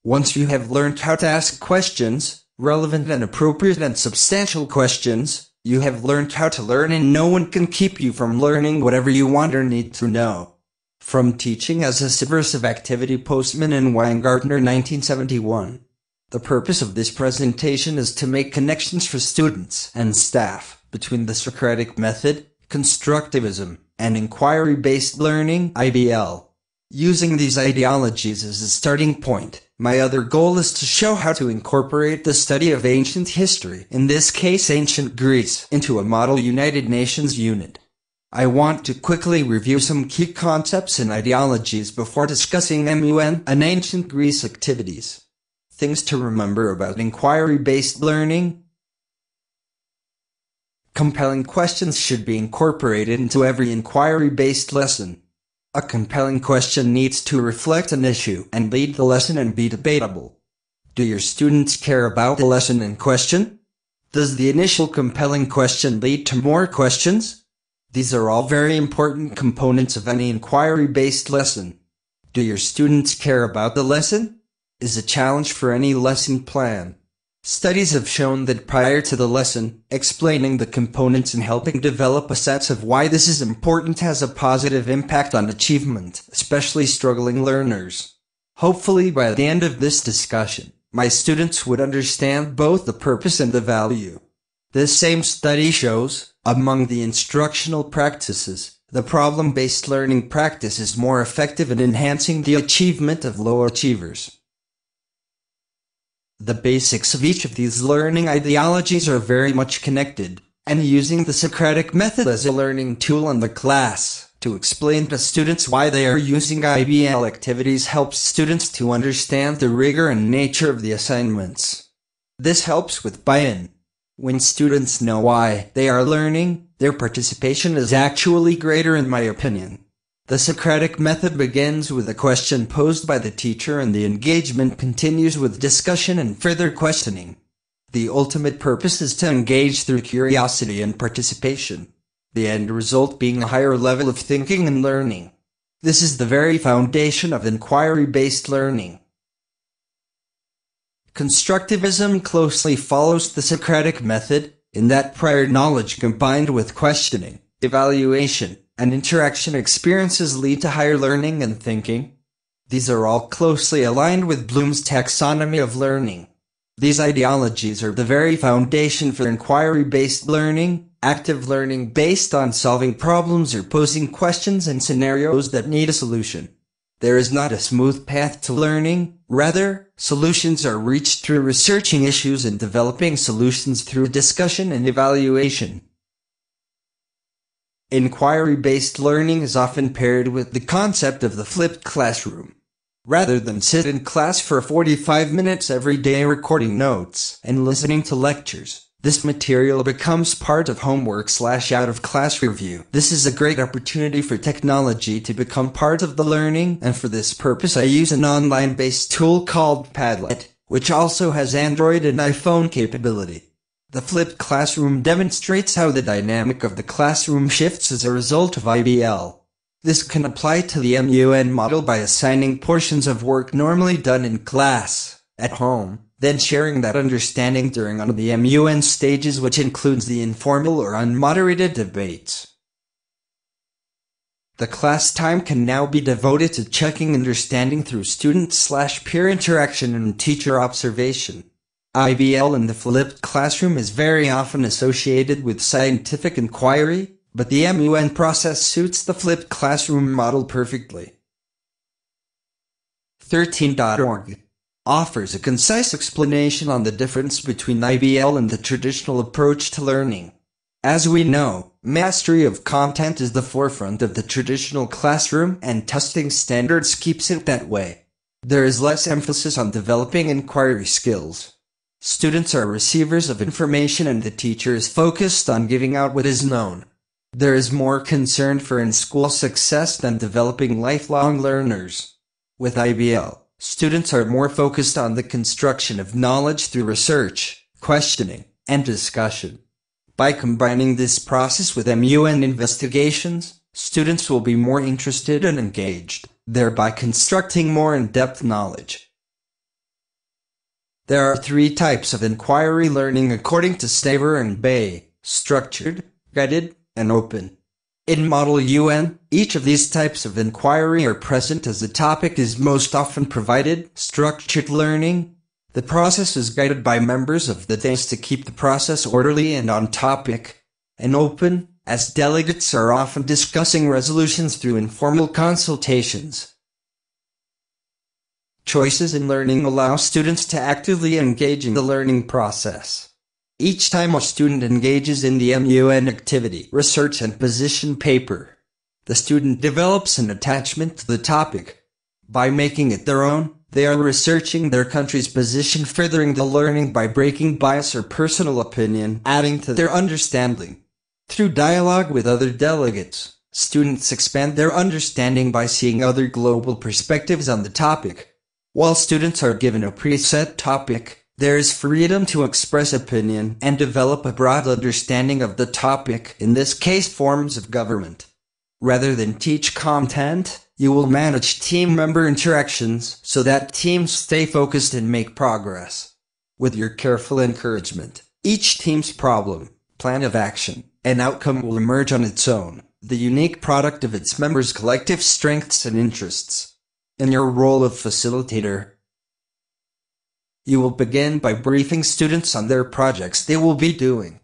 Once you have learned how to ask questions, relevant and appropriate and substantial questions, you have learned how to learn, and no one can keep you from learning whatever you want or need to know. From Teaching as a Subversive Activity, Postman and Weingartner, 1971. The purpose of this presentation is to make connections for students and staff between the Socratic method, constructivism, and inquiry-based learning (IBL). Using these ideologies as a starting point, my other goal is to show how to incorporate the study of ancient history, in this case ancient Greece, into a model United Nations unit. I want to quickly review some key concepts and ideologies before discussing MUN and ancient Greece activities. Things to remember about inquiry-based learning. Compelling questions should be incorporated into every inquiry-based lesson. A compelling question needs to reflect an issue and lead the lesson and be debatable. Do your students care about the lesson in question? Does the initial compelling question lead to more questions? These are all very important components of any inquiry-based lesson. Do your students care about the lesson? Is a challenge for any lesson plan. Studies have shown that prior to the lesson, explaining the components and helping develop a sense of why this is important has a positive impact on achievement, especially struggling learners. Hopefully by the end of this discussion, my students would understand both the purpose and the value. This same study shows, among the instructional practices, the problem-based learning practice is more effective in enhancing the achievement of low achievers. The basics of each of these learning ideologies are very much connected, and using the Socratic method as a learning tool in the class to explain to students why they are using IBL activities helps students to understand the rigor and nature of the assignments. This helps with buy-in. When students know why they are learning, their participation is actually greater, in my opinion. The Socratic method begins with a question posed by the teacher, and the engagement continues with discussion and further questioning. The ultimate purpose is to engage through curiosity and participation, the end result being a higher level of thinking and learning. This is the very foundation of inquiry-based learning. Constructivism closely follows the Socratic method, in that prior knowledge combined with questioning, evaluation, and interaction experiences lead to higher learning and thinking. These are all closely aligned with Bloom's taxonomy of learning. These ideologies are the very foundation for inquiry-based learning, active learning based on solving problems or posing questions and scenarios that need a solution. There is not a smooth path to learning, rather, solutions are reached through researching issues and developing solutions through discussion and evaluation. Inquiry-based learning is often paired with the concept of the flipped classroom. Rather than sit in class for 45 minutes every day recording notes and listening to lectures, this material becomes part of homework/out-of-class review. This is a great opportunity for technology to become part of the learning, and for this purpose I use an online-based tool called Padlet, which also has Android and iPhone capability. The flipped classroom demonstrates how the dynamic of the classroom shifts as a result of IBL. This can apply to the MUN model by assigning portions of work normally done in class, at home, then sharing that understanding during one of the MUN stages, which includes the informal or unmoderated debates. The class time can now be devoted to checking understanding through student/peer interaction and teacher observation. IBL in the flipped classroom is very often associated with scientific inquiry, but the MUN process suits the flipped classroom model perfectly. 13.org offers a concise explanation on the difference between IBL and the traditional approach to learning. As we know, mastery of content is the forefront of the traditional classroom, and testing standards keeps it that way. There is less emphasis on developing inquiry skills. Students are receivers of information and the teacher is focused on giving out what is known. There is more concern for in-school success than developing lifelong learners. With IBL, students are more focused on the construction of knowledge through research, questioning, and discussion. By combining this process with MUN investigations, students will be more interested and engaged, thereby constructing more in-depth knowledge. There are three types of inquiry learning according to Staver and Bay: structured, guided, and open. In Model UN, each of these types of inquiry are present as the topic is most often provided. Structured learning. The process is guided by members of the DAIS to keep the process orderly and on topic. And open, as delegates are often discussing resolutions through informal consultations. Choices in learning allow students to actively engage in the learning process. Each time a student engages in the MUN activity, research and position paper, the student develops an attachment to the topic. By making it their own, they are researching their country's position, furthering the learning by breaking bias or personal opinion, adding to their understanding. Through dialogue with other delegates, students expand their understanding by seeing other global perspectives on the topic. While students are given a preset topic, there is freedom to express opinion and develop a broad understanding of the topic, in this case forms of government. Rather than teach content, you will manage team member interactions so that teams stay focused and make progress. With your careful encouragement, each team's problem, plan of action, and outcome will emerge on its own, the unique product of its members' collective strengths and interests. In your role of facilitator, you will begin by briefing students on their projects they will be doing.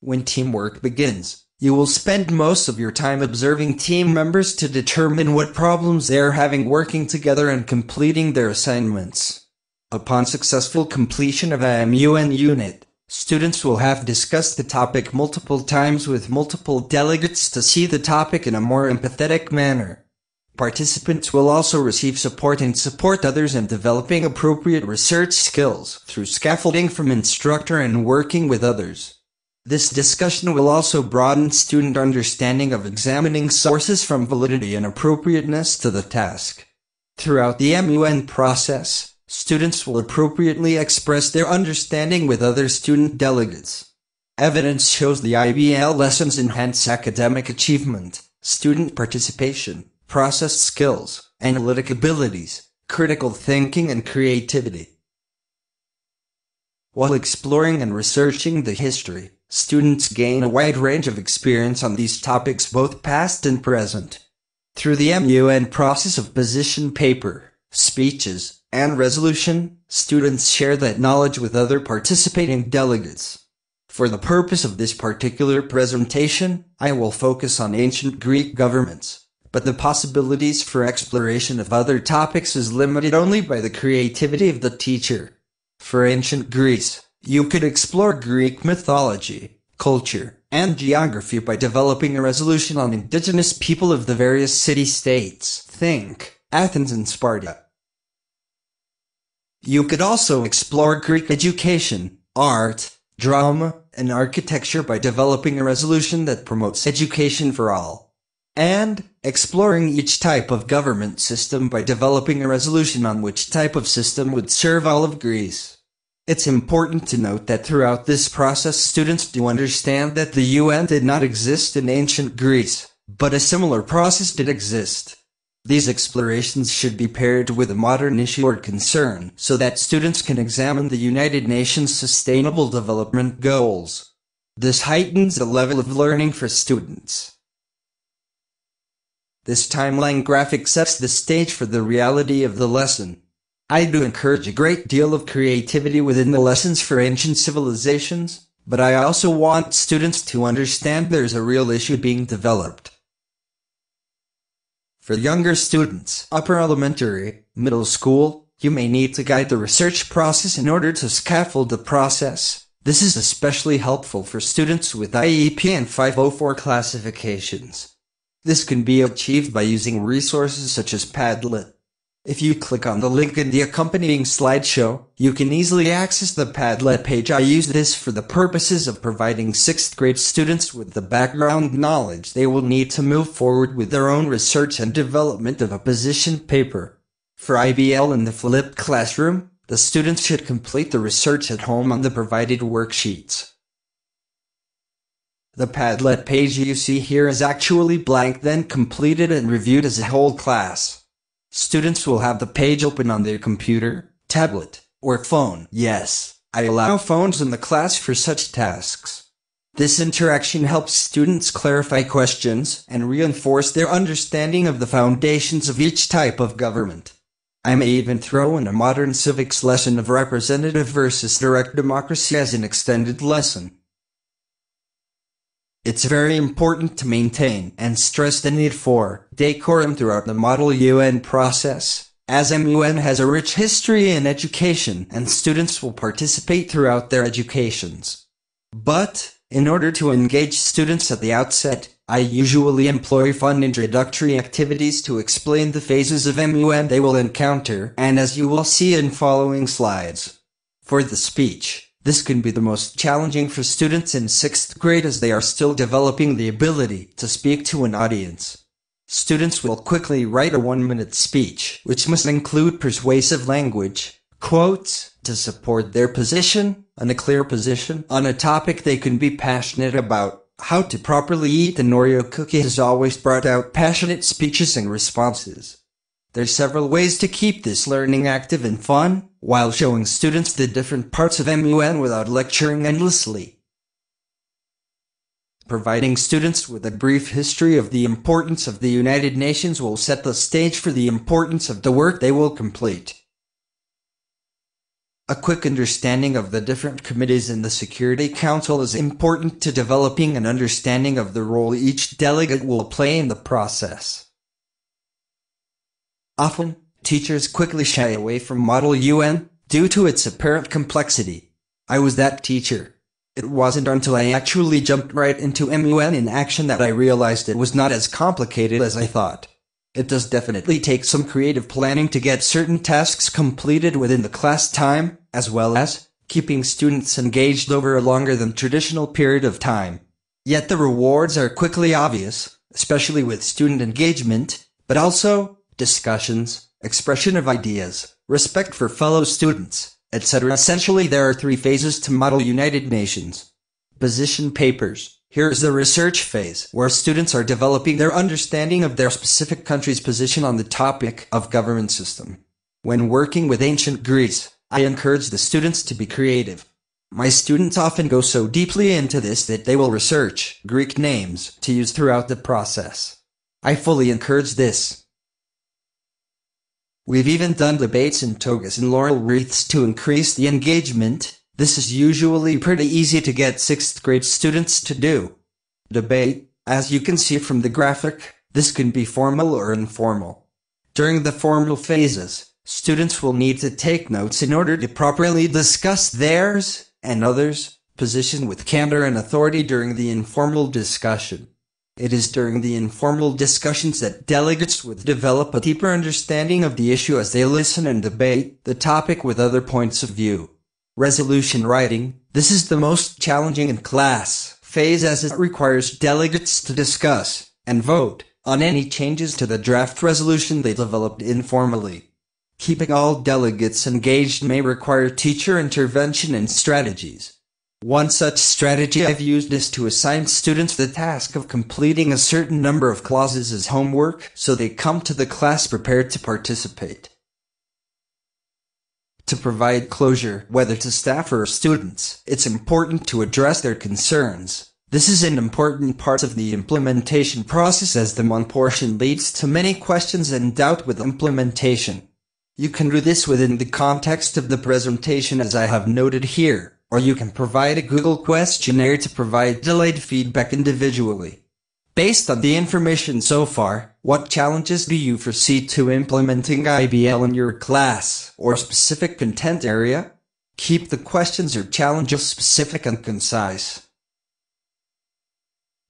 When teamwork begins, you will spend most of your time observing team members to determine what problems they are having working together and completing their assignments. Upon successful completion of a MUN unit, students will have discussed the topic multiple times with multiple delegates to see the topic in a more empathetic manner. Participants will also receive support and support others in developing appropriate research skills through scaffolding from instructor and working with others. This discussion will also broaden student understanding of examining sources from validity and appropriateness to the task. Throughout the MUN process, students will appropriately express their understanding with other student delegates. Evidence shows the IBL lessons enhance academic achievement, student participation, process skills, analytic abilities, critical thinking and creativity. While exploring and researching the history, students gain a wide range of experience on these topics, both past and present. Through the MUN process of position paper, speeches, and resolution, students share that knowledge with other participating delegates. For the purpose of this particular presentation, I will focus on ancient Greek governments. But the possibilities for exploration of other topics is limited only by the creativity of the teacher. For ancient Greece, you could explore Greek mythology, culture, and geography by developing a resolution on indigenous people of the various city-states. Think Athens and Sparta. You could also explore Greek education, art, drama, and architecture by developing a resolution that promotes education for all. And exploring each type of government system by developing a resolution on which type of system would serve all of Greece. It's important to note that throughout this process students do understand that the UN did not exist in ancient Greece, but a similar process did exist. These explorations should be paired with a modern issue or concern so that students can examine the United Nations Sustainable Development Goals. This heightens the level of learning for students. This timeline graphic sets the stage for the reality of the lesson. I do encourage a great deal of creativity within the lessons for ancient civilizations, but I also want students to understand there's a real issue being developed. For younger students, upper elementary, middle school, you may need to guide the research process in order to scaffold the process. This is especially helpful for students with IEP and 504 classifications. This can be achieved by using resources such as Padlet. If you click on the link in the accompanying slideshow, you can easily access the Padlet page. I use this for the purposes of providing 6th grade students with the background knowledge they will need to move forward with their own research and development of a position paper. For IBL in the flipped classroom, the students should complete the research at home on the provided worksheets. The Padlet page you see here is actually blank, then completed and reviewed as a whole class. Students will have the page open on their computer, tablet, or phone. Yes, I allow phones in the class for such tasks. This interaction helps students clarify questions and reinforce their understanding of the foundations of each type of government. I may even throw in a modern civics lesson of representative versus direct democracy as an extended lesson. It's very important to maintain and stress the need for decorum throughout the Model UN process, as MUN has a rich history in education and students will participate throughout their educations. But, in order to engage students at the outset, I usually employ fun introductory activities to explain the phases of MUN they will encounter, and as you will see in following slides. For the speech, this can be the most challenging for students in 6th grade as they are still developing the ability to speak to an audience. Students will quickly write a 1-minute speech, which must include persuasive language, quotes, to support their position, and a clear position on a topic they can be passionate about. How to properly eat an Oreo cookie has always brought out passionate speeches and responses. There's several ways to keep this learning active and fun, while showing students the different parts of MUN without lecturing endlessly. Providing students with a brief history of the importance of the United Nations will set the stage for the importance of the work they will complete. A quick understanding of the different committees in the Security Council is important to developing an understanding of the role each delegate will play in the process. Often, teachers quickly shy away from Model UN due to its apparent complexity. I was that teacher. It wasn't until I actually jumped right into MUN in action that I realized it was not as complicated as I thought. It does definitely take some creative planning to get certain tasks completed within the class time, as well as keeping students engaged over a longer than traditional period of time. Yet the rewards are quickly obvious, especially with student engagement, but also discussions, expression of ideas, respect for fellow students, etc. Essentially, there are 3 phases to Model United Nations. Position papers. Here is the research phase, where students are developing their understanding of their specific country's position on the topic of government system. When working with ancient Greece, I encourage the students to be creative. My students often go so deeply into this that they will research Greek names to use throughout the process. I fully encourage this. We've even done debates in togas and laurel wreaths to increase the engagement. This is usually pretty easy to get 6th grade students to do. Debate, as you can see from the graphic, this can be formal or informal. During the formal phases, students will need to take notes in order to properly discuss theirs and others' position with candor and authority during the informal discussion. It is during the informal discussions that delegates would develop a deeper understanding of the issue as they listen and debate the topic with other points of view. Resolution writing. This is the most challenging in class phase as it requires delegates to discuss and vote on any changes to the draft resolution they developed informally. Keeping all delegates engaged may require teacher intervention and strategies. One such strategy I've used is to assign students the task of completing a certain number of clauses as homework so they come to the class prepared to participate. To provide closure, whether to staff or students, it's important to address their concerns. This is an important part of the implementation process as the MUN portion leads to many questions and doubt with implementation. You can do this within the context of the presentation as I have noted here, or you can provide a Google questionnaire to provide delayed feedback individually. Based on the information so far, what challenges do you foresee to implementing IBL in your class or specific content area? Keep the questions or challenges specific and concise.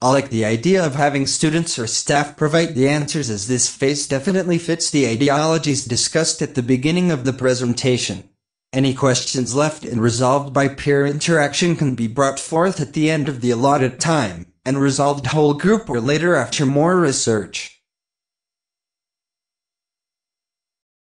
I like the idea of having students or staff provide the answers as this phase definitely fits the ideologies discussed at the beginning of the presentation. Any questions left unresolved by peer interaction can be brought forth at the end of the allotted time and resolved whole group or later after more research.